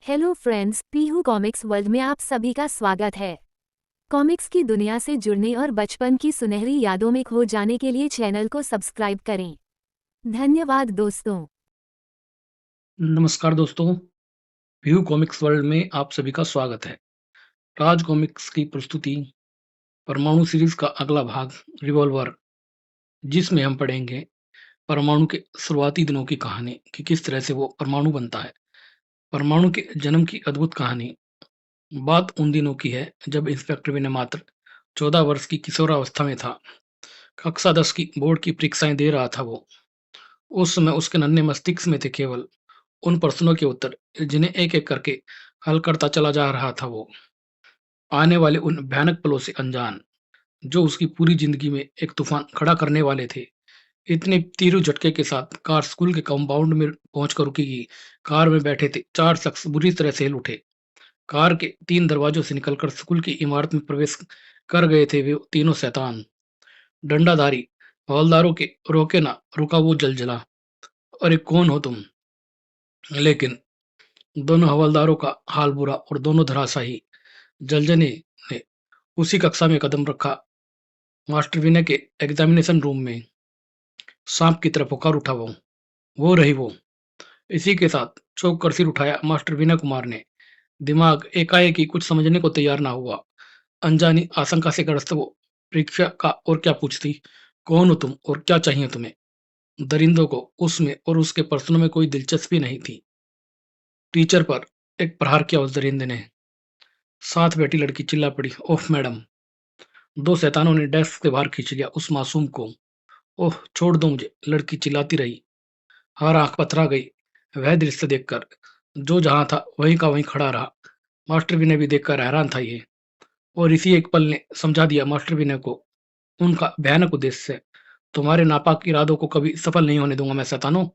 Hello friends, Pihu comics world में आप सभी का स्वागत है। कॉमिक्स की दुनिया से जुड़ने और बचपन की सुनहरी यादों में खो जाने के लिए चैनल को सब्सक्राइब करें। धन्यवाद दोस्तों। नमस्कार दोस्तों, व्यू कॉमिक्स वर्ल्ड में आप सभी का स्वागत है। राज कॉमिक्स की प्रस्तुति परमाणु सीरीज का अगला भाग रिवॉल्वर, जिसमें हम पढ़ेंगे परमाणु के शुरुआती दिनों की कहानी कि किस तरह से वो परमाणु बनता है। परमाणु के जन्म की अद्भुत कहानी। बात उन दिनों की है जब इंस्पेक्टर विनय मात्र 14 वर्ष की किशोरावस्था में था। कक्षा 10 की बोर्ड की परीक्षाएं दे रहा था वो। उस समय उसके नन्हे मस्तिष्क में थे केवल उन प्रश्नों के उत्तर जिन्हें एक एक करके हल करता चला जा रहा था वो। आने वाले उन भयानक पलों से अनजान, जो उसकी पूरी जिंदगी में एक तूफान खड़ा करने वाले थे। इतने तीव्र झटके के साथ कार स्कूल के कंपाउंड में पहुंचकर रुकी कि कार में बैठे थे 4 शख्स बुरी तरह से हिल उठे। कार के 3 दरवाजों से निकलकर स्कूल की इमारत में प्रवेश कर गए थे वे तीनों शैतान। डंडाधारी हवलदारों के रोके ना रुका वो जलजला। अरे कौन हो तुम? लेकिन दोनों हवलदारों का हाल बुरा और दोनों धराशायी। जलजने ने उसी कक्षा में कदम रखा। मास्टर विनय के एग्जामिनेशन रूम में सांप की तरह पुकार उठा वो रही वो। इसी के साथ चौंक कर सिर उठाया मास्टर विनय कुमार ने। दिमाग एकाएक ही कुछ समझने को तैयार ना हुआ। अनजानी आशंका से ग्रस्त वो परीक्षा का और क्या पूछती, कौन हो तुम और क्या चाहिए तुम्हें? दरिंदों को उसमें और उसके प्रश्नों में कोई दिलचस्पी नहीं थी। टीचर पर एक प्रहार किया उस दरिंदे ने। साथ बैठी लड़की चिल्ला पड़ी, ओह मैडम! दो शैतानों ने डेस्क से बाहर खींच लिया उस मासूम को। ओह छोड़ दो मुझे! लड़की चिल्लाती रही। हर आंख पथरा गई वह दृश्य देखकर। जो जहां था वहीं का वहीं खड़ा रहा। मास्टर विनय भी देखकर हैरान था ये। और इसी एक पल ने समझा दिया मास्टर विनय को उनका भयानक उद्देश्य। तुम्हारे नापाक इरादों को कभी सफल नहीं होने दूंगा मैं शैतानों।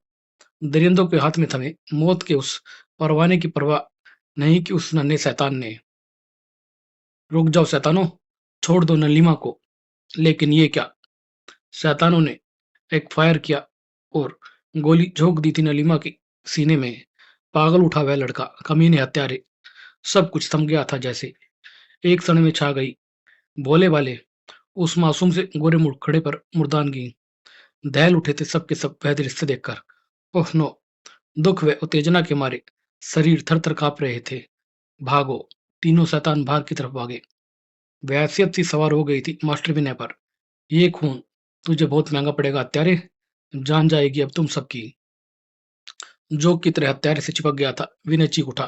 दरिंदों के हाथ में थमे मौत के उस परवाने की परवाह नहीं कि उस नन्हे शैतान ने। रुक जाओ शैतानों, छोड़ दो नलीमा को। लेकिन ये क्या? शैतानों ने एक फायर किया और गोली झोंक दी थी नलीमा की सीने में। पागल उठा वह लड़का, कमीने हत्यारे। सब कुछ थम गया था जैसे। एक क्षण में छा गई भोले वाले उस मासूम से गोरे मुखड़े पर मुर्दानगी। दहल उठे थे सबके सब वह दृश्य देखकर। Oh no! दुख व उत्तेजना के मारे शरीर थर थर कांप रहे थे। भागो! तीनों शैतान बाहर की तरफ भागे। वहसियत सी सवार हो गई थी मास्टर विनय पर। ये खून तुझे बहुत महंगा पड़ेगा हत्यारे। जान जाएगी अब तुम सबकी। जोक की तरह हत्यारे से चिपक गया था। विनय चीख उठा,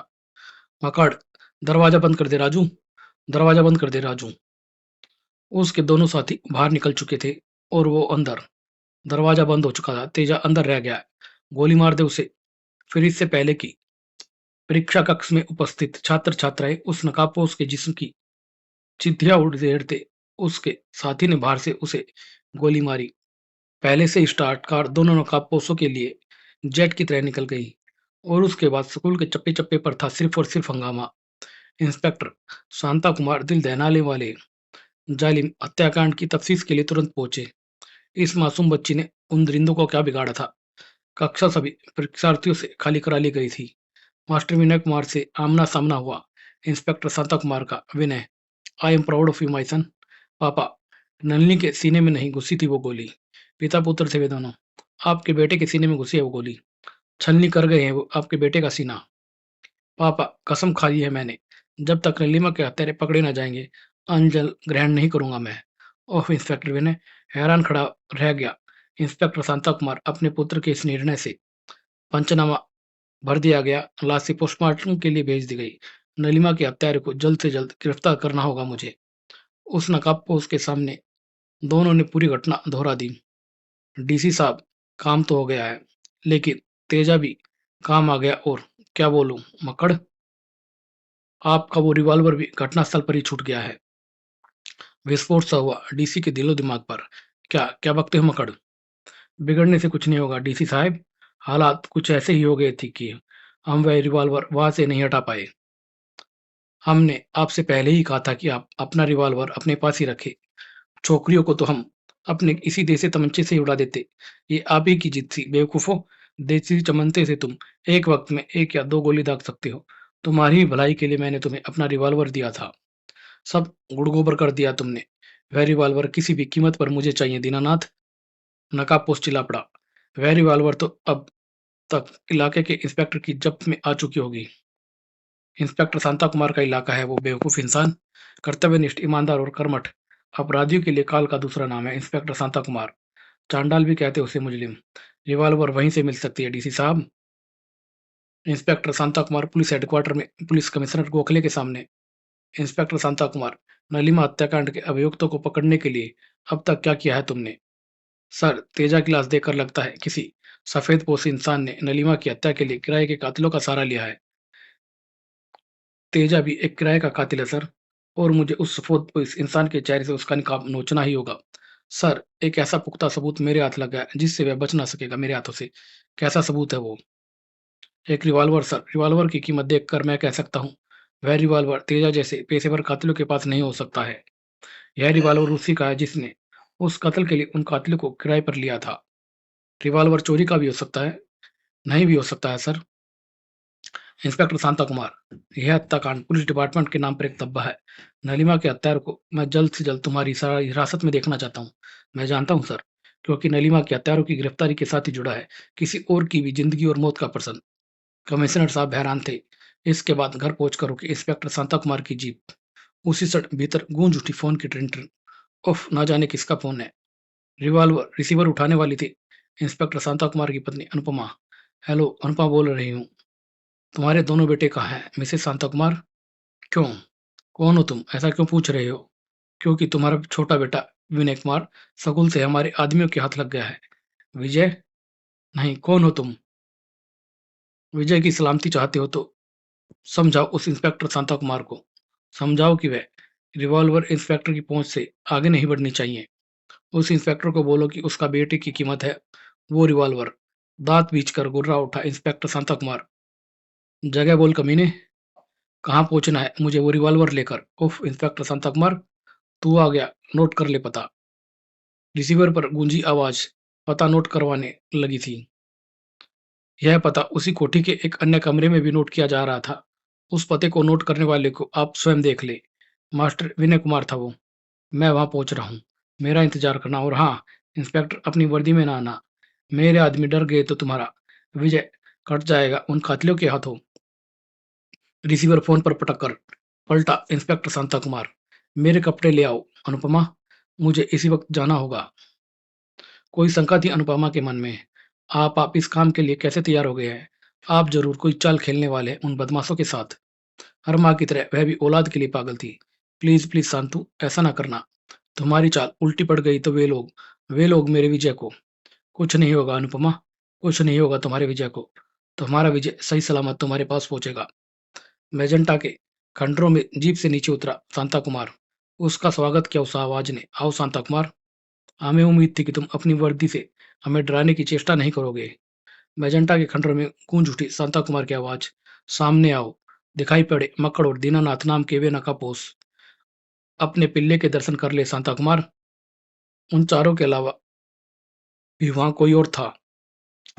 पकड़! दरवाजा बंद कर दे राजू! दरवाजा बंद कर दे राजू! उसके दोनों साथी बाहर निकल चुके थे और वो अंदर। दरवाजा बंद हो चुका था। तेजा अंदर रह गया। गोली मार दे उसे। फिर इससे पहले कि परीक्षा कक्ष में उपस्थित छात्र छात्राएं उस नकाबपोश के जिस्म की चिट्ठियां उड़ेड़ते, उसके साथी ने बाहर से उसे गोली मारी। पहले से स्टार्ट कार दोनों नकाबपोशों के लिए जेट की तरह निकल गई। और उसके बाद स्कूल के चप्पे चप्पे पर था सिर्फ और सिर्फ हंगामा। इंस्पेक्टर शांता कुमार दिल दहलाने वाले जालिम हत्याकांड की तफ्तीश के लिए तुरंत पहुंचे। इस मासूम बच्ची ने उन दरिंदों को क्या बिगाड़ा था? कक्षा सभी परीक्षार्थियों से खाली करा ली गई थी। मास्टर विनय कुमार से आमना सामना हुआ इंस्पेक्टर शांता कुमार का। Vinay, I am proud of you my son. पापा, नलिनी के सीने में नहीं घुसी थी वो गोली। पिता पुत्र थे वे दोनों। आपके बेटे के सीने में घुसी है वो गोली। छलनी कर गए हैं वो आपके बेटे का सीना। पापा, कसम खाई है मैंने, जब तक नीलिमा के हत्यारे पकड़े ना जाएंगे अंजल ग्रहण नहीं करूंगा मैं। ओह इंस्पेक्टर विनय हैरान खड़ा रह गया। इंस्पेक्टर शांता कुमार अपने पुत्र के इस निर्णय से। पंचनामा भर दिया गया। लाश पोस्टमार्टम के लिए भेज दी गई। नलिमा के हत्यारे को जल्द से जल्द गिरफ्तार करना होगा मुझे। उस नकाबपोश के सामने दोनों ने पूरी घटना दोहरा दी। डीसी साहब, काम तो हो गया है, लेकिन तेजा भी काम आ गया। और क्या बोलूं मकड़, आपका वो रिवॉल्वर भी घटनास्थल पर ही छूट गया है। विस्फोट सा हुआ डीसी के दिलो दिमाग पर। क्या क्या बकते हो मकड़? बिगड़ने से कुछ नहीं होगा डीसी साहब। हालात कुछ ऐसे ही हो गए थे कि हम वह रिवॉल्वर वहां से नहीं हटा पाए। हमने आपसे पहले ही कहा था कि आप अपना रिवॉल्वर अपने पास ही रखें। छोकरियों को तो हम अपने इसी देसी तमंचे से ही उड़ा देते। ये आप ही की जिद थी बेवकूफो। देसी चमनते से तुम एक वक्त में एक या दो गोली दाग सकते हो, तुम्हारी ही भलाई के लिए मैंने तुम्हें अपना रिवॉल्वर दिया था। सब गुड़-गोबर कर दिया तुमने। वह रिवॉल्वर किसी भी कीमत पर मुझे चाहिए दीनानाथ। नकाबपोश चिल्ला पड़ा। वह रिवॉल्वर तो अब तक इलाके के इंस्पेक्टर की जब्त में आ चुकी होगी। इंस्पेक्टर शांता कुमार का इलाका है वो बेवकूफ इंसान। कर्तव्यनिष्ठ, ईमानदार और कर्मठ अपराधियों के लिए काल का दूसरा नाम है इंस्पेक्टर शांता कुमार। चांडाल भी कहते उसे मुजरिम। रिवॉल्वर वहीं से मिल सकती है डीसी साहब। Inspector Shanta Kumar police headquarter में पुलिस कमिश्नर गोखले के सामने। इंस्पेक्टर शांता कुमार, नलीमा हत्याकांड के अभियुक्तों को पकड़ने के लिए अब तक क्या किया है तुमने? सर, तेजा की लाश देखकर लगता है किसी सफेदपोश इंसान ने नलीमा की हत्या के लिए किराए के कातिलों का सहारा लिया है। तेजा भी एक किराए का कातिल है सर, और मुझे उस सफेदपोश इंसान के चेहरे से उसका निकाब नोचना ही होगा। सर, एक ऐसा पुख्ता सबूत मेरे हाथ लगा है जिससे वह बच ना सकेगा मेरे हाथों से। कैसा सबूत है वो? एक रिवॉल्वर सर। रिवॉल्वर की कीमत देखकर मैं कह सकता हूँ वह रिवॉल्वर तेजा जैसे पेशेवर कातिलों के पास नहीं हो सकता है। यह रिवॉल्वर उसी का है जिसने उस कत्ल के लिए उन कातिलों को किराए पर लिया था। रिवॉल्वर चोरी का भी हो सकता है, नहीं भी हो सकता है सर। इंस्पेक्टर शांता कुमार, यह हत्याकांड पुलिस डिपार्टमेंट के नाम पर एक धब्बा है। नलिमा के हत्यारे को मैं जल्द से जल्द तुम्हारी हिरासत में देखना चाहता हूँ। मैं जानता हूँ सर, क्योंकि नलिमा के हत्यारों की गिरफ्तारी के साथ ही जुड़ा है किसी और की भी जिंदगी और मौत का प्रश्न। कमिश्नर साहब हैरान थे। इसके बाद घर पहुंचकर रुके इंस्पेक्टर शांता कुमार की जीप। उसी क्षण भीतर गूंज उठी फोन की ट्रिन ट्रिन। उफ, ना जाने किसका फोन है। रिवॉल्वर रिसीवर उठाने वाली थी इंस्पेक्टर शांता कुमार की पत्नी अनुपमा। हेलो, अनुपमा बोल रही हूँ। तुम्हारे दोनों बेटे कहाँ हैं मिसेस शांता कुमार? क्यों? कौन हो तुम? ऐसा क्यों पूछ रहे हो? क्योंकि तुम्हारा छोटा बेटा विनय कुमार स्कूल से हमारे आदमियों के हाथ लग गया है। विजय? नहीं, कौन हो तुम? विजय की सलामती चाहते हो तो समझाओ उस इंस्पेक्टर शांता कुमार को। समझाओ कि वह रिवॉल्वर इंस्पेक्टर की पहुंच से आगे नहीं बढ़नी चाहिए। उस इंस्पेक्टर को बोलो कि उसका बेटे की कीमत है वो रिवॉल्वर। दांत भींचकर गुर्रा उठा इंस्पेक्टर शांता कुमार। जगह बोल कमीने, कहाँ पहुंचना है मुझे वो रिवॉल्वर लेकर? उफ, इंस्पेक्टर शांता कुमार, तू आ गया, नोट कर ले पता। रिसीवर पर गूंजी आवाज पता नोट करवाने लगी थी। यह पता उसी कोठी के एक अन्य कमरे में भी नोट किया जा रहा था। उस पते को नोट करने वाले को आप स्वयं देख ले। मास्टर विनय कुमार था वो। मैं वहां पहुंच रहा हूँ। मेरा इंतजार करना, और हाँ इंस्पेक्टर, अपनी वर्दी में ना आना। मेरे आदमी डर गए तो तुम्हारा विजय कट जाएगा उन कातिलों के हाथों। रिसीवर फोन पर पटक कर पलटा इंस्पेक्टर शांता कुमार। मेरे कपड़े ले आओ अनुपमा, मुझे इसी वक्त जाना होगा। कोई शंका थी अनुपमा के मन में। आप इस काम के लिए कैसे तैयार हो गए हैं? आप जरूर कोई चाल खेलने वाले हैं उन बदमाशों के साथ। हर माँ की तरह वह भी औलाद के लिए पागल थी। प्लीज प्लीज शांतु, ऐसा ना करना। तुम्हारी चाल उल्टी पड़ गई तो वे लोग मेरे विजय को। कुछ नहीं होगा अनुपमा, कुछ नहीं होगा तुम्हारे विजय को। तुम्हारा विजय सही सलामत तुम्हारे पास पहुंचेगा। मेजेंटा के खंडरों में जीप से नीचे उतरा शांता कुमार। उसका स्वागत किया उस आवाज ने। आओ शांता कुमार, हमें उम्मीद थी कि तुम अपनी वर्दी से हमें डराने की चेष्टा नहीं करोगे। मेजेंटा के खंडरों में गूंज उठी शांता कुमार की आवाज। सामने आओ। दिखाई पड़े मक्कड़ और दीनानाथ नाम के वे नकाबपोश। अपने पिल्ले के दर्शन कर ले शांता कुमार। उन चारों के अलावा भी वहां कोई और था।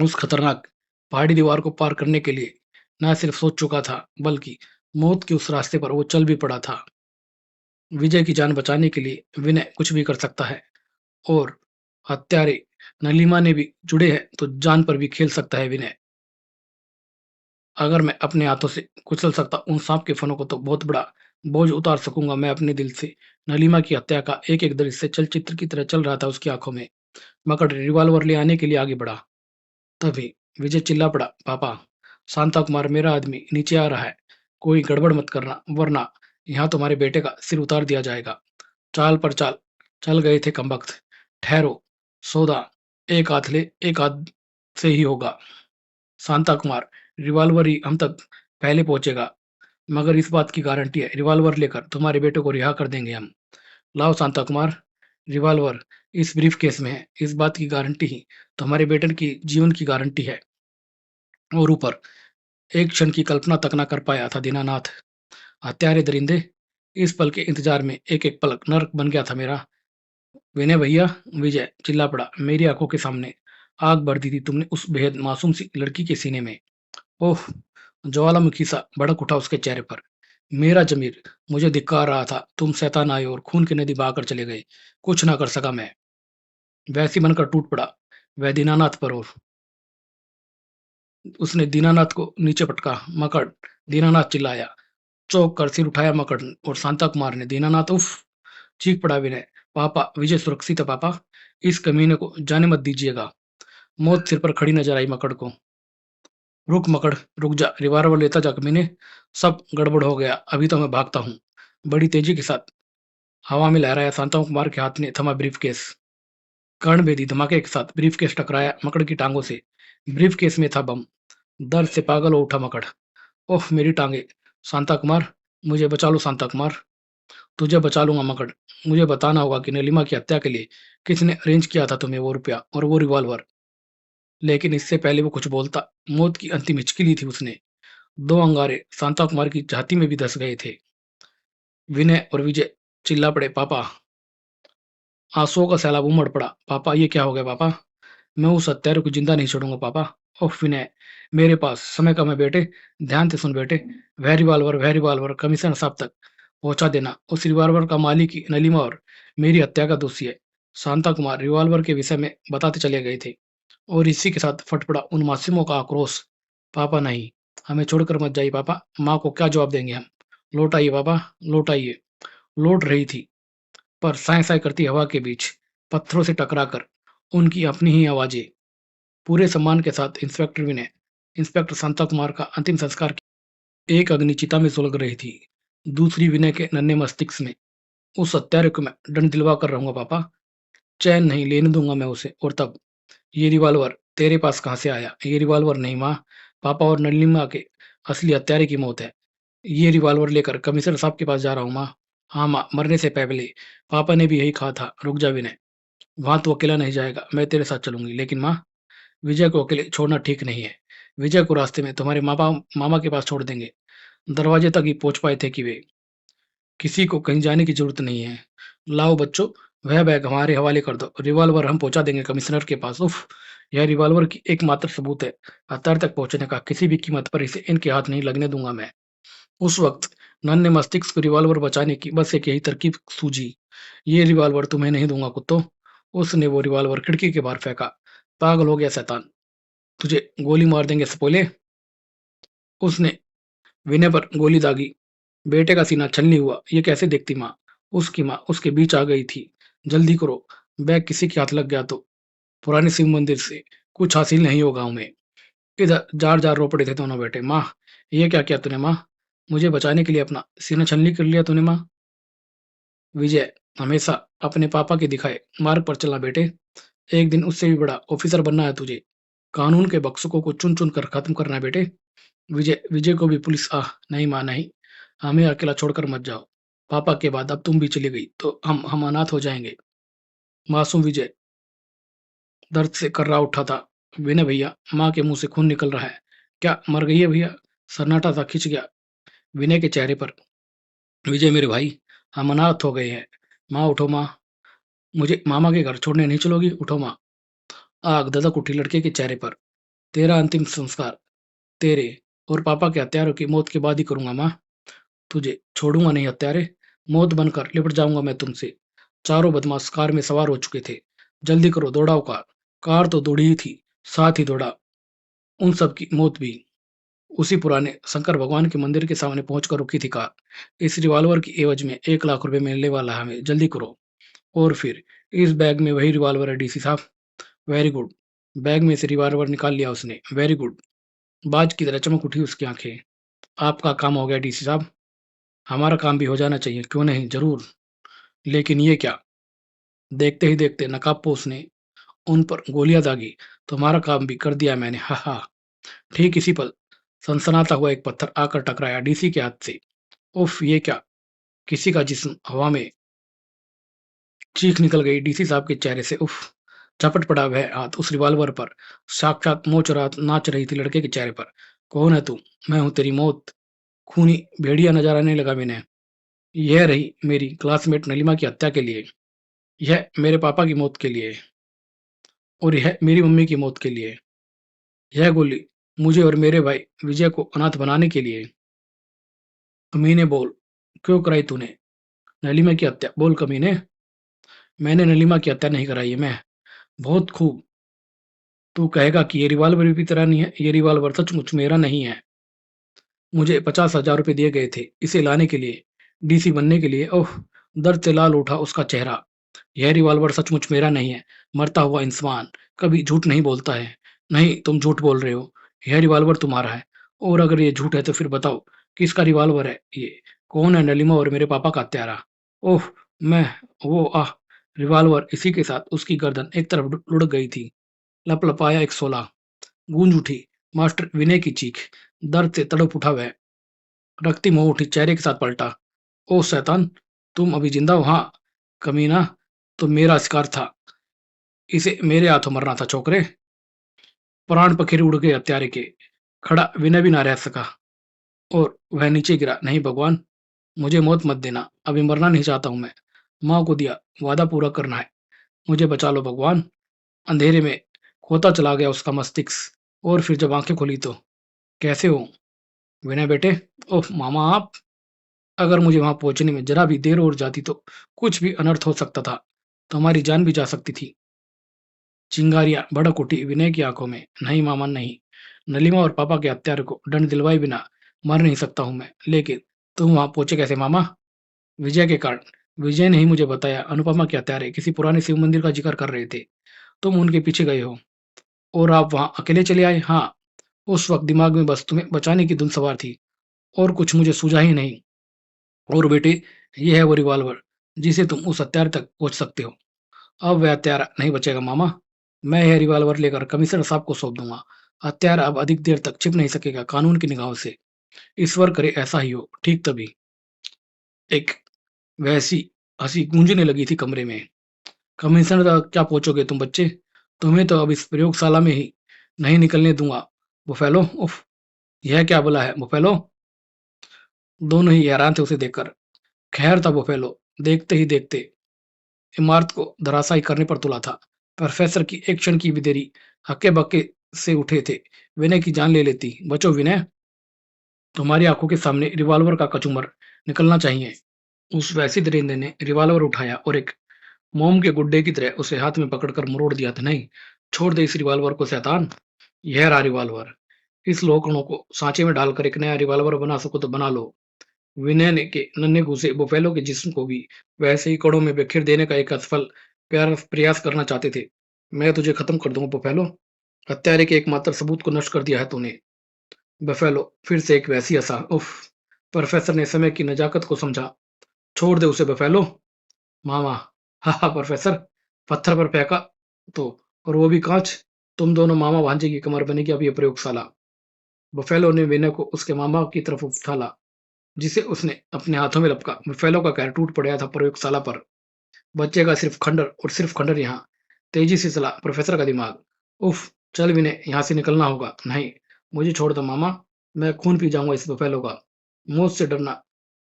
उस खतरनाक पहाड़ी दीवार को पार करने के लिए न सिर्फ सोच चुका था, बल्कि मौत के उस रास्ते पर वो चल भी पड़ा था। विजय की जान बचाने के लिए विनय कुछ भी कर सकता है, और हत्यारे नलीमा ने भी जुड़े हैं तो जान पर भी खेल सकता है विनय। अगर मैं अपने हाथों से कुचल सकता उन सांप के फनों को तो बहुत बड़ा बोझ उतार सकूंगा मैं अपने दिल से। नलीमा की हत्या का एक एक दृश्य चलचित्र की तरह चल रहा था उसकी आंखों में। मकड़ रिवॉल्वर ले आने के लिए आगे बढ़ा। तभी विजय चिल्ला पड़ा, पापा, शांता कुमार मेरा आदमी नीचे आ रहा है। कोई गड़बड़ मत करना, वरना यहाँ तुम्हारे बेटे का सिर उतार दिया जाएगा। चाल पर चाल चल गए थे कमबख्त। ठहरो, सौदा एक हाथ ले, एक हाथ से ही होगा। शांता कुमार, रिवॉल्वर ही हम तक पहले पहुंचेगा, मगर इस बात की गारंटी है रिवॉल्वर लेकर तुम्हारे बेटे को रिहा कर देंगे हम। लाओ शांता कुमार, रिवॉल्वर इस ब्रीफ केस में है। इस बात की गारंटी ही तुम्हारे बेटे की जीवन की गारंटी है। और ऊपर एक क्षण की कल्पना तक ना कर पाया था दीनानाथ। हत्यारे दरिंदे, इस पल के इंतजार में एक एक पल नर्क बन गया था मेरा। विनय भैया, विजय चिल्ला पड़ा। मेरी आंखों के सामने आग भर दी थी तुमने उस बेहद मासूम सी लड़की के सीने में। ओह, ज्वालामुखी सा भड़क उठा उसके चेहरे पर। मेरा ज़मीर मुझे धिक्कार रहा था। तुम शैतान आए और खून की नदी बहाकर चले गए। कुछ ना कर सका मैं। वैसी बनकर टूट पड़ा वह दीनानाथ पर और उसने दीनानाथ को नीचे पटका। मकड़! दीनानाथ चिल्लाया। चौंक कर सिर उठाया मकड़ और शांता कुमार ने। दीनानाथ उफ! चीख पड़ा विनय। पापा, विजय सुरक्षित है पापा। इस कमीने को जाने मत दीजिएगा। मौत सिर पर खड़ी नजर आई मकड़ को। रुक मकड़, रुक जा, रिवॉल्वर लेता जा कमीने। सब गड़बड़ हो गया, अभी तो मैं भागता हूँ। बड़ी तेजी के साथ हवा में लहराया शांता कुमार के हाथ ने थमा ब्रीफकेस। कर्णभेदी धमाके के साथ ब्रीफकेस टकराया मकड़ की टांगों से। ब्रीफकेस में था बम। दर्द से पागल हो उठा मकड़। ओह मेरी टांगे! शांता कुमार, मुझे बचा लो शांता कुमार। तुझे बचा लूंगा मकड़। मुझे बताना होगा कि नीलिमा की हत्या के लिए किसने अरेंज किया था तुम्हें वो रुपया और वो रिवॉल्वर। लेकिन इससे पहले वो कुछ बोलता, मौत की अंतिम हिचकी ली थी उसने। दो अंगारे शांता कुमार की छाती में भी धस गए थे। विनय और विजय चिल्ला पड़े, पापा! आंसुओं का सैलाब उमड़ पड़ा। पापा, ये क्या हो गया पापा? मैं उस हत्यारे को जिंदा नहीं छोड़ूंगा पापा। ओह विनय, मेरे पास समय कम है बेटे। ध्यान से सुन बेटे। वह रिवॉल्वर कमिश्नर साहब तक पहुंचा देना। उस रिवॉल्वर का मालिक ही नलीमा और मेरी हत्या का दोषी है। शांता कुमार रिवॉल्वर के विषय में बताते चले गए थे और इसी के साथ फट पड़ा उन मासूमों का आक्रोश। पापा नहीं, हमें छोड़कर मत जाइए पापा। माँ को क्या जवाब देंगे हम? लौट आइए पापा, लौट आइए। लौट रही थी पर साय साय करती हवा के बीच पत्थरों से टकराकर उनकी अपनी ही आवाजें। पूरे सम्मान के साथ इंस्पेक्टर विनय, इंस्पेक्टर शांता कुमार का अंतिम संस्कार किया। एक अग्नि चिता में सुलग रही थी, दूसरी विनय के नन्हे मस्तिष्क में। उस हत्यारे को मैं दंड दिलवा कर रहूंगा पापा। चैन नहीं लेने दूंगा मैं उसे। और तब ये रिवॉल्वर तेरे पास कहाँ से आया? ये रिवॉल्वर नहीं माँ, पापा और नलिमा के असली हत्यारे की मौत है। ये रिवॉल्वर लेकर कमिश्नर साहब के पास जा रहा हूँ माँ। हाँ माँ, मरने से पहले पापा ने भी यही कहा था। रुक जा विनय, वहां तो अकेला नहीं जाएगा, मैं तेरे साथ चलूंगी। लेकिन माँ, विजय को अकेले छोड़ना ठीक नहीं है। विजय को रास्ते में तुम्हारे मामा के पास छोड़ देंगे। दरवाजे तक ही पहुंच पाए थे कि वे। किसी को कहीं जाने की जरूरत नहीं है। लाओ बच्चों, वह बैग हमारे हवाले कर दो। रिवॉल्वर हम पहुंचा देंगे कमिश्नर के पास। उफ! यह रिवॉल्वर की एकमात्र सबूत है हथियार तक पहुंचने का। किसी भी कीमत पर इसे इनके हाथ नहीं लगने दूंगा मैं। उस वक्त नन्हे मस्तिष्क को रिवॉल्वर बचाने की बस एक यही तरकीब सूझी। ये रिवॉल्वर तुम्हें नहीं दूंगा कुत्तों। उसने वो रिवॉल्वर खिड़की के बाहर फेंका। पागल हो गया शैतान, तुझे गोली मार देंगे सपोले। उसने विनय पर गोली दागी। बेटे का सीना छलनी हुआ। ये कैसे देखती माँ? उसकी माँ उसके बीच आ गई थी। जल्दी करो, बैग किसी के हाथ लग गया तो पुराने शिव मंदिर से कुछ हासिल नहीं होगा हमें। इधर जार जार रो पड़े थे दोनों बेटे। माँ, ये क्या किया तूने माँ? मुझे बचाने के लिए अपना सीना छलनी कर लिया तूने माँ। विजय, हमेशा अपने पापा के दिखाए मार्ग पर चलना बेटे। एक दिन उससे भी बड़ा ऑफिसर बनना है तुझे। कानून के बक्सों को चुन चुन कर खत्म करना है बेटे। विजय विजय को भी पुलिस नहीं माँ नहीं, हमें अकेला छोड़कर मत जाओ। पापा के बाद अब तुम भी चली गई तो हम अनाथ हो जाएंगे। मासूम विजय दर्द से कर्रा उठा था। विनय भैया, माँ के मुंह से खून निकल रहा है। क्या मर गई है भैया? सन्नाटा सा खिंच गया विनय के चेहरे पर। विजय मेरे भाई, हम अनाथ हो गए हैं। माँ उठो माँ, मुझे मामा के घर छोड़ने नहीं चलोगी? उठो माँ। आग धधक उठी लड़के के चेहरे पर। तेरा अंतिम संस्कार तेरे और पापा के हत्यारों की मौत के बाद ही करूंगा माँ। तुझे छोड़ूंगा नहीं हत्यारे। मौत बनकर लिपट जाऊंगा मैं तुमसे। चारों बदमाश कार में सवार हो चुके थे। जल्दी करो, दौड़ाओ कार। कार तो दौड़ी ही थी, साथ ही दौड़ा उन सब की मौत भी। उसी पुराने शंकर भगवान के मंदिर के सामने पहुंचकर रुकी थी कार। इस रिवॉल्वर की एवज में 1 लाख रुपए मिलने वाला है हमें, जल्दी करो। और फिर इस बैग में वही रिवॉल्वर है डीसी साहब। Very good. बैग में से रिवॉल्वर निकाल लिया उसने। Very good. बाज की तरह चमक उठी उसकी आंखें। आपका काम हो गया डीसी साहब। हमारा काम भी हो जाना चाहिए, क्यों नहीं, जरूर। लेकिन ये क्या? देखते ही देखते नकाबपोश ने उन पर गोलियां दागी। तुम्हारा काम भी कर दिया मैंने, हा हा। ठीक इसी पल सनसनाता हुआ एक पत्थर आकर टकराया डीसी के हाथ से। उफ, ये क्या? किसी का जिस्म हवा में। चीख निकल गई डीसी साहब के चेहरे से। उफ! झपट पड़ा वह हाथ उस रिवॉल्वर पर। साक्षात मोच रात नाच रही थी लड़के के चेहरे पर। कौन है तू? मैं हूं तेरी मौत। खूनी भेड़िया नजर आने लगा मैंने। यह रही मेरी क्लासमेट नलिमा की हत्या के लिए। यह मेरे पापा की मौत के लिए। और यह मेरी मम्मी की मौत के लिए। यह गोली मुझे और मेरे भाई विजय को अनाथ बनाने के लिए। कमीने बोल, क्यों कराई तूने नलीमा की हत्या? बोल कमीने। मैंने नलीमा की हत्या नहीं कराई है। मैं बहुत खूब। तू कहेगा कि ये रिवॉल्वर भी तेरा नहीं है? ये रिवॉल्वर सचमुच मेरा नहीं है। मुझे 50,000 रुपए दिए गए थे इसे लाने के लिए, डीसी बनने के लिए। ओह! दर्द से लाल उठा उसका चेहरा। यह रिवॉल्वर सचमुच मेरा नहीं है। मरता हुआ इंसान कभी झूठ नहीं बोलता है। नहीं, तुम झूठ बोल रहे हो। यह रिवॉल्वर तुम्हारा है और अगर ये झूठ है तो फिर बताओ किसका रिवॉल्वर है ये? कौन है नलीमा और मेरे पापा का हत्यारा? ओह! मैं वो रिवॉल्वर इसी के साथ उसकी गर्दन एक तरफ लुढ़क गई थी। लपलपाया एक शोला। गूंज उठी मास्टर विनय की चीख। दर्द से तड़प उठा वह। रक्ती मुंह उठी चेहरे के साथ पलटा। ओ शैतान, तुम अभी जिंदा हो? हाँ कमीना, तो मेरा शिकार था। इसे मेरे हाथों मरना था छोकरे। प्राण पखेरु उड़ गए हत्यारे के। खड़ा विनय भी ना रह सका और वह नीचे गिरा। नहीं भगवान, मुझे मौत मत देना। अभी मरना नहीं चाहता हूं मैं। माँ को दिया वादा पूरा करना है। मुझे बचा लो भगवान। अंधेरे में खोता चला गया उसका मस्तिष्क और फिर जब आंखें खुली तो कैसे हो विनय बेटे? ओह मामा आप। अगर मुझे वहां पहुंचने में जरा भी देर और जाती तो कुछ भी अनर्थ हो सकता था। तो हमारी जान भी जा सकती थी। चिंगारियां भड़क उठी विनय की आंखों में। नहीं मामा नहीं। नलिमा और पापा के हत्यारे को दंड दिलवाए बिना मर नहीं सकता हूं मैं। लेकिन तुम वहां पहुंचे कैसे मामा? विजय के कारण। विजय ने ही मुझे बताया अनुपमा के हत्यारे किसी पुराने शिव मंदिर का जिक्र कर रहे थे। तुम उनके पीछे गए हो और आप वहां अकेले चले आए? हाँ। उस वक्त दिमाग में बस तुम्हें बचाने की धुन सवार थी और कुछ मुझे सूझा ही नहीं। और बेटे, ये है वो रिवॉल्वर जिसे तुम उस हत्यारे तक पहुंच सकते हो। अब वह हत्यारा नहीं बचेगा मामा। मैं यह रिवॉल्वर लेकर कमिश्नर साहब को सौंप दूंगा। हत्यारा अब अधिक देर तक छिप नहीं सकेगा कानून की निगाहों से। ईश्वर करे ऐसा ही हो। ठीक तभी एक वैसी हंसी गूंजने लगी थी कमरे में। कमिश्नर तक क्या पहुंचोगे तुम बच्चे? तुम्हें तो अब इस प्रयोगशाला में ही नहीं निकलने दूंगा। बुफेलो, उफ! यह क्या बुला है बुफेलो? दोनों ही हैरान थे उसे देखकर। खैर था बुफेलो, देखते ही देखते इमारत को धराशायी करने पर तुला था। प्रोफेसर की एक क्षण की भी देरी हक्के-बक्के से उठे थे। विनय की जान ले लेती। बचो विनय, तुम्हारी आंखों के सामने रिवॉल्वर का कचूमर निकलना चाहिए। उस वैसी दरिंदे ने रिवॉल्वर उठाया और एक मोम के गुड्डे की तरह उसे हाथ में पकड़कर मरोड़ दिया था। नहीं, छोड़ दे इस रिवॉल्वर को शैतान। यह रहा रिवॉल्वर। इस लोकड़ों को सांचे में डालकर एक नया रिवॉल्वर बना सको तो बना लो। विनय ने के नन्हे घुसे बुफेलो के जिस्म को भी वैसे ही कड़ों में बिखेर देने का एक असफल प्रयास करना चाहते थे। मैं तुझे खत्म कर दूंगा बुफेलो। हत्यारे के एकमात्र सबूत को नष्ट कर दिया है तूने। बुफेलो फिर से एक वैसी हंसा। उफ! प्रोफेसर ने समय की नजाकत को समझा। छोड़ दे उसे बुफेलो। मामा, हा हा प्रोफेसर, पत्थर पर फेंका तो, और वो भी कांच। तुम दोनों मामा भांजे की कमर बनेगी अब ये प्रयोगशाला। बुफेलो ने विनय को उसके मामा की तरफ उठाला जिसे उसने अपने हाथों में लपका। बुफेलो का कहर टूट पड़ा था प्रयोगशाला पर। बच्चे का सिर्फ खंडर और सिर्फ खंडर यहाँ। तेजी से चला प्रोफेसर का दिमाग। उफ! चल विनय, यहाँ से निकलना होगा। नहीं, मुझे छोड़ दो मामा। मैं खून पी जाऊंगा इस बुफेलो का। मौत से डरना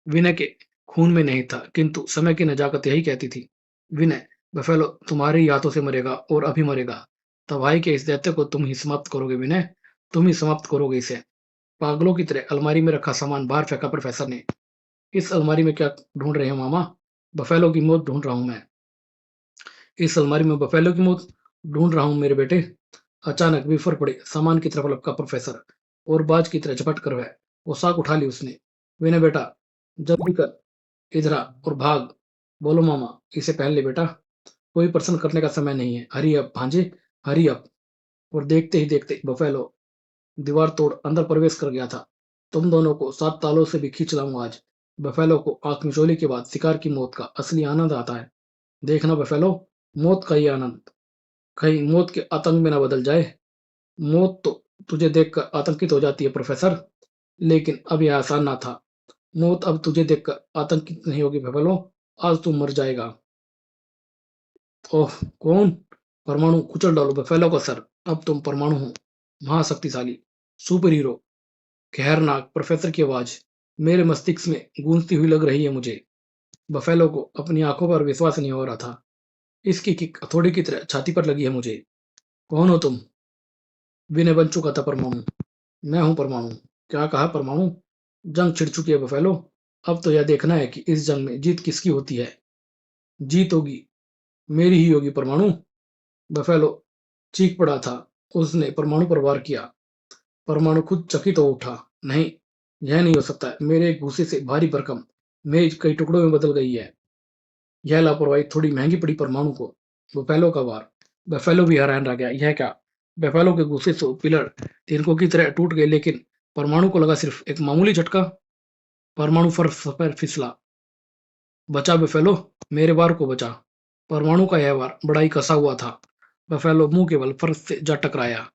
विनय के खून में नहीं था, किंतु समय की नजाकत यही कहती थी। विनय, बुफेलो तुम्हारे ही हाथों से मरेगा और अभी मरेगा। तबाही के इस दैत्य को तुम ही समाप्त करोगे विनय। तुम ही समाप्त करोगे इसे। पागलों की तरह अलमारी में रखा सामान बाहर फेंका प्रोफेसर ने। इस अलमारी में क्या ढूंढ रहे हो मामा? बफेलो की मौत ढूंढ रहा हूं मैं। इस अलमारी में बफेलो की मौत ढूंढ रहा हूं मेरे बेटे। अचानक बिफर पड़े सामान की तरफ लपका प्रोफेसर और बाज की तरह झपट कर वह पोशाक उठा ली उसने। विनय बेटा, जल्दी कर, इधर आ और भाग। बोलो मामा, इसे पहन ले बेटा। कोई प्रश्न करने का समय नहीं है। हरी अप भांजे, हरी अप। और देखते ही देखते बफेलो दीवार तोड़ अंदर प्रवेश कर गया था। तुम दोनों को 7 तालों से भी खींच लाऊंगा आज। बफेलो को आंख मिचौली के बाद शिकार की मौत का असली आनंद आता है। देखना बफेलो, मौत का ये आनंद कहीं मौत के आतंक में ना बदल जाए। मौत तो तुझे देखकर आतंकित हो जाती है प्रोफेसर, लेकिन अब यह आसान ना था। मौत अब तुझे देखकर आतंकित नहीं होगी बफेलो। आज तू मर जाएगा। ओह! कौन? परमाणु कुचल डालो बफेलो का सर। अब तुम परमाणु हो, महाशक्तिशाली सुपर हीरो। खैरनाक प्रोफेसर की आवाज मेरे मस्तिष्क में गूंजती हुई लग रही है मुझे। बफेलो को अपनी आंखों पर विश्वास नहीं हो रहा था। इसकी किक हथौड़े की तरह छाती पर लगी है मुझे। कौन हो तुम? विनय बन चुका था परमाणु। मैं हूँ परमाणु। क्या कहा परमाणु? जंग छिड़ चुकी है बफेलो। अब तो यह देखना है कि इस जंग में जीत किसकी होती है। जीत होगी मेरी ही होगी परमाणु। बफेलो चीख पड़ा था। उसने परमाणु पर वार किया। परमाणु खुद चकित हो उठा। नहीं, यह नहीं हो सकता। मेरे घूंसे से भारी भरकम मेज कई टुकड़ों में बदल गई है। यह लापरवाही थोड़ी महंगी पड़ी परमाणु को। बफेलो का वार। बफेलो भी हैरान रह गया। यह क्या? बफेलो के गुस्से से पिलर तिनकों की तरह टूट गए, लेकिन परमाणु को लगा सिर्फ एक मामूली झटका। परमाणु फर्श पर फिसला। बचा बफेलो, मेरे वार को बचा। परमाणु का यह वार बड़ा ही कसा हुआ था। बफेलो मुंह के बल फर्श से जा टकराया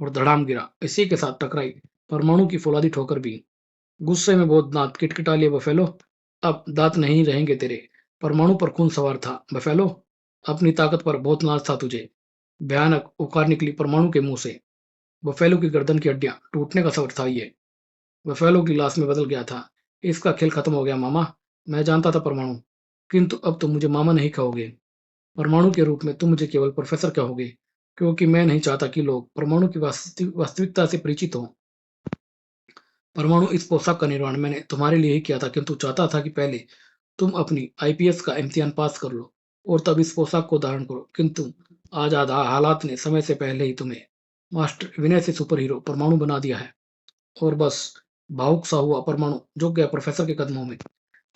और धड़ाम गिरा। इसी के साथ टकराई परमाणु की फौलादी ठोकर भी। गुस्से में बहुत दांत किटकिटा लिए बफेलो। अब दांत नहीं रहेंगे तेरे। परमाणु पर खून सवार था बफेलो। अपनी ताकत पर बहुत नाज था तुझे। भयानक उकार निकली परमाणु के मुंह से। बफेलो की गर्दन की हड्डियां टूटने का सबर था ये। बफेलो की लाश में बदल गया था। इसका खेल खत्म हो गया मामा। मैं जानता था परमाणु, किंतु अब तुम मुझे मामा नहीं कहोगे। परमाणु के रूप में तुम मुझे केवल प्रोफेसर कहोगे, क्योंकि मैं नहीं चाहता कि लोग परमाणु की वास्तविकता से परिचित हों। परमाणु, इस पोशाक का निर्माण मैंने तुम्हारे लिए ही किया था, किंतु चाहता था कि पहले तुम अपनी आईपीएस का इम्तिहान पास कर लो और तब इस पोशाक को धारण करो। किंतु आज आधा हालात ने समय से पहले ही तुम्हें मास्टर विनय से सुपर हीरो परमाणु बना दिया है। और बस भावुक सा हुआ परमाणु झुक गया प्रोफेसर के कदमों में।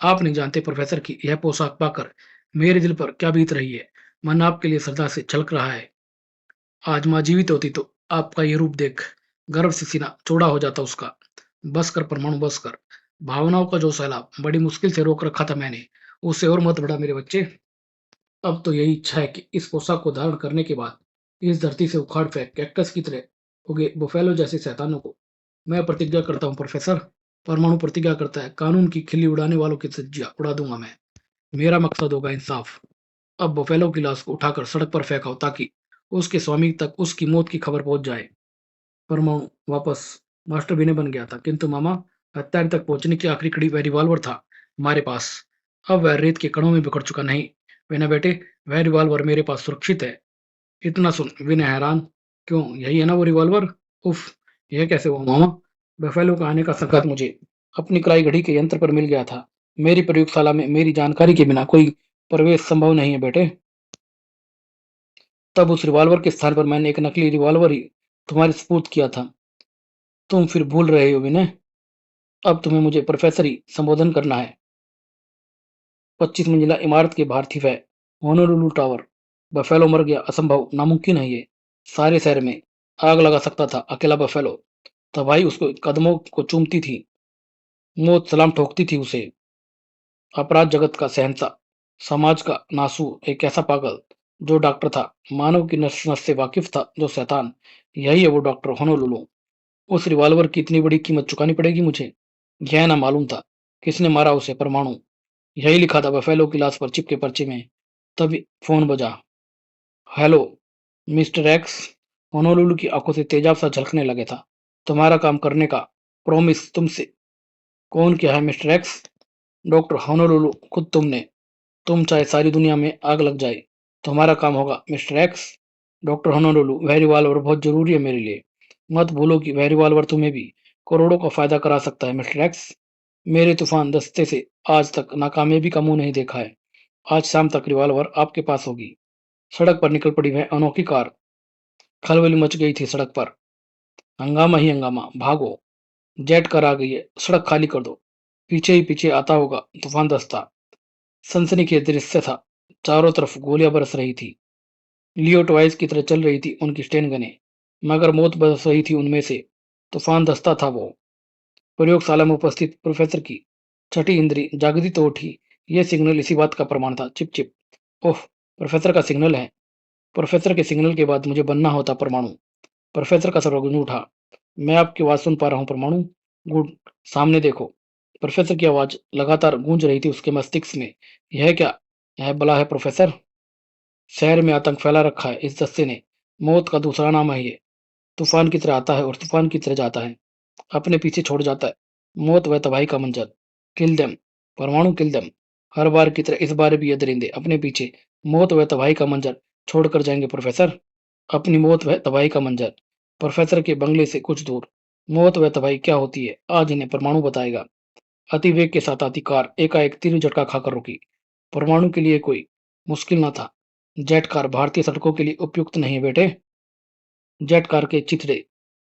आप नहीं जानते प्रोफेसर की यह पोशाक पाकर मेरे दिल पर क्या बीत रही है। मन आपके लिए श्रद्धा से छलक रहा है। आज माँ जीवित होती तो आपका ये रूप देख गर्व से सीना चौड़ा हो जाता उसका। बस कर परमाणु, बस कर। भावनाओं का जो सैलाब बड़ी मुश्किल से रोक रखा था मैंने, उससे और मत बढ़ा मेरे बच्चे। अब तो यही इच्छा है कि इस पोशाक को धारण करने के बाद इस धरती से उखाड़ फेंक कैक्टस की तरह उगे बुफेलो जैसे शैतानों को। मैं प्रतिज्ञा करता हूँ प्रोफेसर। परमाणु प्रतिज्ञा करता है, कानून की खिल्ली उड़ाने वालों की धज्जियां उड़ा दूंगा मैं। मेरा मकसद होगा इंसाफ। अब बुफेलो की लाश को उठाकर सड़क पर फेंकाओ ताकि उसके स्वामी तक उसकी मौत की खबर पहुंच जाए। परमाणु वापस मास्टर विनय बन गया था, किंतु मामा, हत्यारे तक पहुंचने की आखिरी कड़ी वह रिवॉल्वर था हमारे पास। अब वह रेत के कणों में बिखर चुका। नहीं विनय बेटे, वह रिवॉल्वर मेरे पास सुरक्षित है। इतना सुन विनय हैरान। क्यों, यही है ना वो रिवॉल्वर? उफ, यह कैसे हुआ मामा? बफेलो का आने का संकेत मुझे अपनी कलाई घड़ी के यंत्र पर मिल गया था। मेरी प्रयोगशाला में मेरी जानकारी के बिना कोई प्रवेश संभव नहीं है बेटे। तब उस रिवॉल्वर के स्थान पर मैंने एक नकली रिवॉल्वर ही तुम्हारे सुपुर्द किया था। तुम फिर भूल रहे हो विनय। अब तुम्हें मुझे प्रोफेसर ही संबोधन करना है। 25 मंजिला इमारत के बाहर थी वह होनोलुलु टावर। बफेलो मर गया, असंभव, नामुमकिन है ये। सारे शहर में आग लगा सकता था अकेला बफेलो। तबाही उसको कदमों को चूमती थी। मौत सलाम ठोकती थी उसे। अपराध जगत का शहंशाह, समाज का नासू, एक ऐसा पागल जो डॉक्टर था, मानव की नस नस से वाकिफ था, जो शैतान। यही है वो डॉक्टर होनोलुलु। उस रिवॉल्वर की इतनी बड़ी कीमत चुकानी पड़ेगी मुझे। यह ना मालूम था किसने मारा उसे। परमाणु, यही लिखा था बफेलो की लाश पर चिपके पर्चे में। तभी फोन बजा। Hello mister x. होनोलुलु की आंखों से तेजाब सा झलकने लगे था। तुम्हारा काम करने का प्रॉमिस तुमसे। कौन क्या है मिस्टर एक्स? डॉक्टर होनोलुलु, खुद तुमने। तुम चाहे सारी दुनिया में आग लग जाए, तुम्हारा काम होगा मिस्टर एक्स। डॉक्टर होनोलुलु, वह रिवॉल्वर बहुत जरूरी है मेरे लिए। मत भूलो कि वह रिवॉल्वर तुम्हें भी करोड़ों का फायदा करा सकता है मिस्टर एक्स। मेरे तूफान दस्ते से आज तक नाकामयाबी का मुंह नहीं देखा है। आज शाम तक रिवॉल्वर आपके पास होगी। सड़क पर निकल पड़ी वह अनोखी कार। खलबली मच गई थी सड़क पर। हंगामा ही हंगामा। भागो, जेट कार आ गई है, सड़क खाली कर दो। पीछे ही पीछे आता होगा तूफान दस्ता। सनसनीखेज दृश्य था। चारों तरफ गोलियां बरस रही थी। लियो टॉयज की तरह चल रही थी उनकी स्टेन गनें, मगर मौत बरस रही थी उनमें से। तूफान दस्ता था वो। प्रयोगशाला में उपस्थित प्रोफेसर की छठी इंद्री जागती तो उठी। यह सिग्नल इसी बात का प्रमाण था। Chip chip. ओह, प्रोफेसर का सिग्नल है। प्रोफेसर के सिग्नल के बाद मुझे बनना होता परमाणु। प्रोफेसर का सर्वगुण उठा। मैं आपकी आवाज सुन पा रहा हूँ परमाणु। गुड, सामने देखो। प्रोफेसर की आवाज लगातार गूंज रही थी उसके मस्तिष्क में। यह क्या, यह बला है प्रोफेसर? शहर में आतंक फैला रखा है इस दस्ते ने। मौत का दूसरा नाम है ये। तूफान की तरह आता है और तूफान की तरह जाता है। अपने पीछे छोड़ जाता है मौत व तबाही का मंजर। किल देम परमाणु, किल देम। हर बार की तरह इस बार भी ये दरिंदे अपने पीछे मौत व तबाही का मंजर छोड़कर जाएंगे प्रोफेसर। अपनी मौत व तबाही का मंजर। प्रोफेसर के बंगले से कुछ दूर मौत वह तबाही क्या होती है, आज इन्हें परमाणु बताएगा। अतिवेग के साथ आती कार एकाएक तीव्र झटका खाकर रुकी। परमाणु के लिए कोई मुश्किल न था। जेट कार भारतीय सड़कों के लिए उपयुक्त नहीं है बेटे। जेट कार के चिथड़े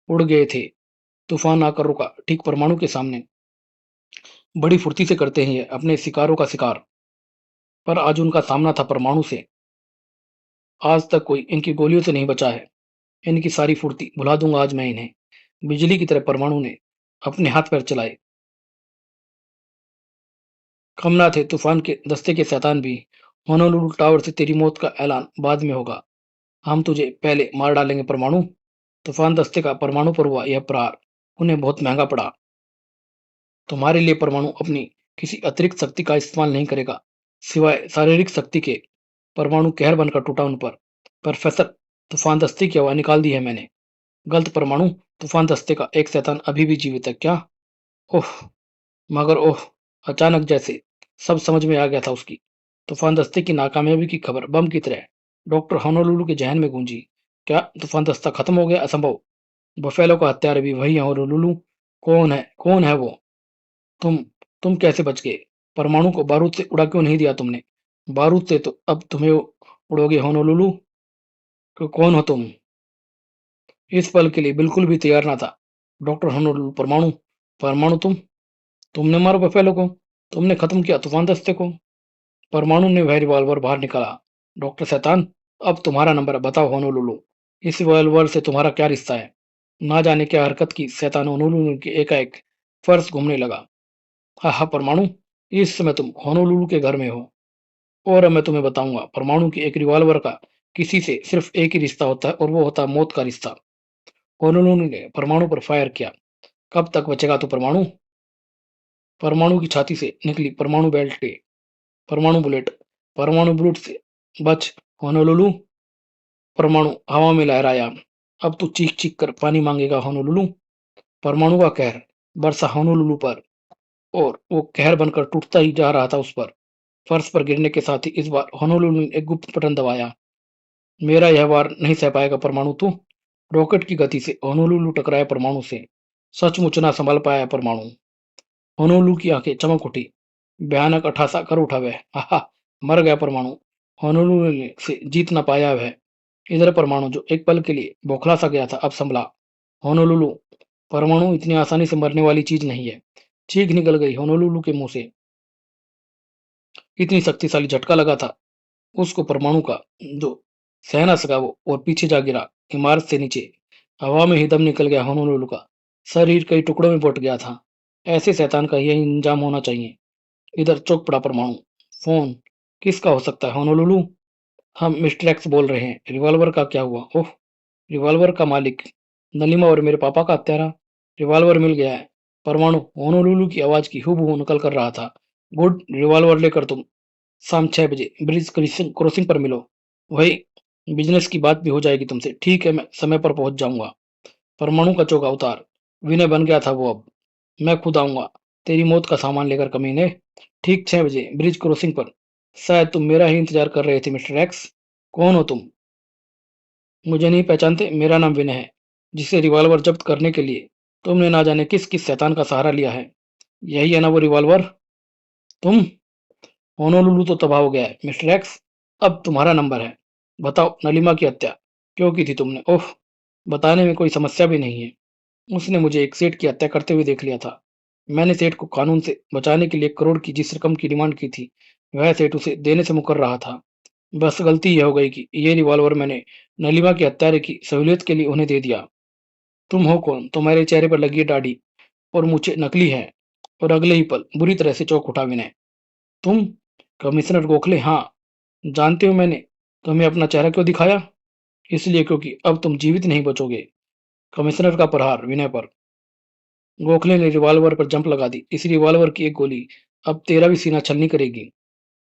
उड़ गए थे। तूफान आकर रुका ठीक परमाणु के सामने। बड़ी फुर्ती से करते हैं ये अपने शिकारों का शिकार, पर आज उनका सामना था परमाणु से। आज तक कोई इनकी गोलियों से नहीं बचा है। इनकी सारी फुर्ती भुला दूंगा आज मैं इन्हें। बिजली की तरह परमाणु ने अपने हाथ पैर चलाए। कम ना थे तूफान के दस्ते के शैतान भी। होनोलुलु टावर से तेरी मौत का ऐलान बाद में होगा। हम तुझे पहले मार डालेंगे परमाणु। तूफान दस्ते का परमाणु पर हुआ यह प्रहार उन्हें बहुत महंगा पड़ा। तुम्हारे लिए परमाणु अपनी किसी अतिरिक्त शक्ति का इस्तेमाल नहीं करेगा, सिवाय शारीरिक शक्ति के। परमाणु कहर बनकर टूटा उन पर। प्रोफेसर, तूफान दस्ते की हवा निकाल दी है मैंने। गलत परमाणु। तूफान दस्ते का एक शैतान अभी भी जीवित है क्या? ओह, मगर ओह, अचानक जैसे सब समझ में आ गया था उसकी। तूफान दस्ते की नाकामयाबी की खबर बम की तरह डॉक्टर होनोलुलु के जहन में गूंजी। क्या तूफान दस्ता खत्म हो गया? असंभव। बफेलो का हत्यारा भी वही है होनोलुलु। कौन है? कौन है वो? तुम तुम कैसे बच गए? परमाणु को बारूद से उड़ा क्यों नहीं दिया तुमने? बारूद से तो अब तुम्हें उड़ोगे होनोलुलु। कौन हो तुम? इस पल के लिए बिल्कुल भी तैयार ना था डॉक्टर होनोलुलु। परमाणु? परमाणु तुमने मारा बफेलो को। तुमने खत्म किया तूफान दस्ते को। परमाणु ने वह रिवॉल्वर बाहर निकाला। डॉक्टर शैतान, अब तुम्हारा नंबर है, बताओ होनोलुलु। इस रिवॉल्वर से तुम्हारा क्या रिश्ता है? ना जाने क्या हरकत की शैतान होनोलुलु के एकाएक फर्श घूमने लगा। हा हा परमाणु, इस समय तुम होनोलुलु के घर में हो, और अब मैं तुम्हें बताऊंगा परमाणु की एक रिवॉल्वर का किसी से सिर्फ एक ही रिश्ता होता है, और वो होता है मौत का रिश्ता। होनोलुलु ने परमाणु पर फायर किया। कब तक बचेगा तू परमाणु? परमाणु की छाती से निकली परमाणु बेल्ट, परमाणु बुलेट। परमाणु बुलेट से बच होनोलुलु। परमाणु हवा में लहराया। अब तू चीख चीख कर पानी मांगेगा होनोलुलु। परमाणु का कहर बरसा होनोलुलु पर, और वो कहर बनकर टूटता ही जा रहा था उस पर। फर्श पर गिरने के साथ ही इस बार होनोलुलु ने एक गुप्त बटन दबाया। मेरा यह वार नहीं सह पाएगा परमाणु तू। रॉकेट की गति से होनोलुलु टकराया परमाणु से। सचमुच ना संभल पाया परमाणु। होनोलुलु की आंखें चमक उठी। भयानक अठासा कर उठा वह। आहा, मर गया परमाणु। होनोलुलु से जीत ना पाया वह। इधर परमाणु जो एक पल के लिए बौखला सा गया था, अब संभला। होनोलुलु, परमाणु इतनी आसानी से मरने वाली चीज नहीं है। चीख निकल गई होनोलुलु के मुंह से। इतनी शक्तिशाली झटका लगा था उसको परमाणु का, जो सह ना सका वो, और पीछे जा गिरा इमारत से नीचे। हवा में ही दम निकल गया होनोलुलु का। शरीर कई टुकड़ों में बट गया था। ऐसे शैतान का यही इंजाम होना चाहिए। इधर चौंक पड़ा परमाणु। फोन किसका हो सकता है होनोलुलु? हम मिस्टर एक्स बोल रहे हैं। रिवॉल्वर का क्या हुआ? ओह, रिवॉल्वर का मालिक नलिमा और मेरे पापा का हत्यारा। रिवॉल्वर मिल गया है। परमाणु होनोलुलु की आवाज की हूबहू नकल कर रहा था। गुड, रिवॉल्वर लेकर तुम शाम 6 बजे ब्रिज क्रॉसिंग पर मिलो। वही बिजनेस की बात भी हो जाएगी तुमसे। ठीक है, मैं समय पर पहुंच जाऊंगा। परमाणु का चौका उतार विनय बन गया था वो अब। मैं खुद आऊंगा तेरी मौत का सामान लेकर कमीने। ठीक 6 बजे ब्रिज क्रॉसिंग पर। शायद तुम मेरा ही इंतजार कर रहे थे मिस्टर एक्स। कौन हो तुम? मुझे नहीं पहचानते? मेरा नाम विनय है, जिसे रिवॉल्वर जब्त करने के लिए तुमने ना जाने किस किस शैतान का सहारा लिया है। यही है ना वो रिवॉल्वर? तुम? होनोलुलु तो तबाह हो गया है मिस्टर एक्स। अब तुम्हारा नंबर है। बताओ, नलिमा की हत्या क्यों की थी तुमने? ओह, बताने में कोई समस्या भी नहीं है। उसने मुझे एक सेठ की हत्या करते हुए देख लिया था। मैंने सेठ को कानून से बचाने के लिए 1 करोड़ की जिस रकम की डिमांड की थी, वह सेठ उसे देने से मुकर रहा था। बस गलती यह हो गई कि ये रिवॉल्वर मैंने नलिमा के हत्यारे की सहूलियत के लिए उन्हें दे दिया। तुम हो कौन? तुम्हारे चेहरे पर लगी दाढ़ी और मूछें नकली है। और अगले ही पल बुरी तरह से चौंक उठा विनय। तुम? कमिश्नर गोखले, हाँ। जानते हो मैंने तुम्हें अपना चेहरा क्यों दिखाया? इसलिए क्योंकि अब तुम जीवित नहीं बचोगे। कमिश्नर का प्रहार विनय पर। गोखले ने रिवॉल्वर पर जंप लगा दी। इस रिवॉल्वर की एक गोली अब तेरा भी सीना छलनी करेगी।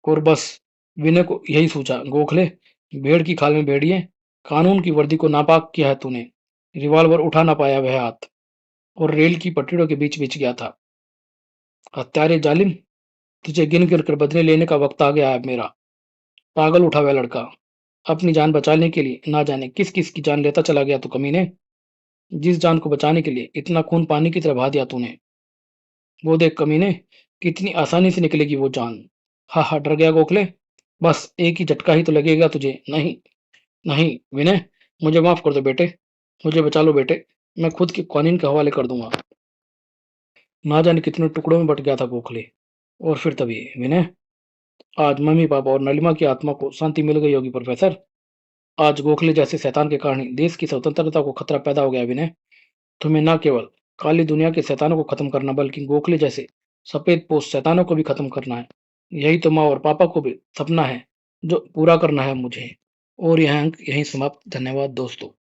और बस विनय को यही सूझा। गोखले, भेड़ की खाल में भेड़िए। कानून की वर्दी को नापाक किया है तूने। रिवॉल्वर उठा ना पाया वह हाथ, और रेल की पटरियों के बीच बीच गया था। हत्यारे जालिम, तुझे गिन गिन कर बदले लेने का वक्त आ गया है मेरा। पागल उठा वह लड़का। अपनी जान बचाने के लिए ना जाने किस किस की जान लेता चला गया तू कमीने। जिस जान को बचाने के लिए इतना खून पानी की तरह बहा दिया तूने, वो देख कमीने, कितनी आसानी से निकलेगी वो जान। हा हा, डर गया गोखले? बस एक ही झटका ही तो लगेगा तुझे। नहीं, नहीं विनय, मुझे माफ कर दो बेटे, मुझे बचा लो बेटे, मैं खुद की कानून के हवाले कर दूंगा। ना जाने कितने टुकड़ों में बट गया था गोखले। और फिर तभी विनय, आज मम्मी पापा और नलिमा की आत्मा को शांति मिल गई होगी प्रोफेसर। आज गोखले जैसे शैतान के कारण ही देश की स्वतंत्रता को खतरा पैदा हो गया विनय। तुम्हें न केवल काली दुनिया के शैतानों को खत्म करना, बल्कि गोखले जैसे सफेद पोस्ट शैतानों को भी खत्म करना है। यही तो माँ और पापा को भी सपना है, जो पूरा करना है मुझे। और यह अंक यहीं समाप्त। धन्यवाद दोस्तों।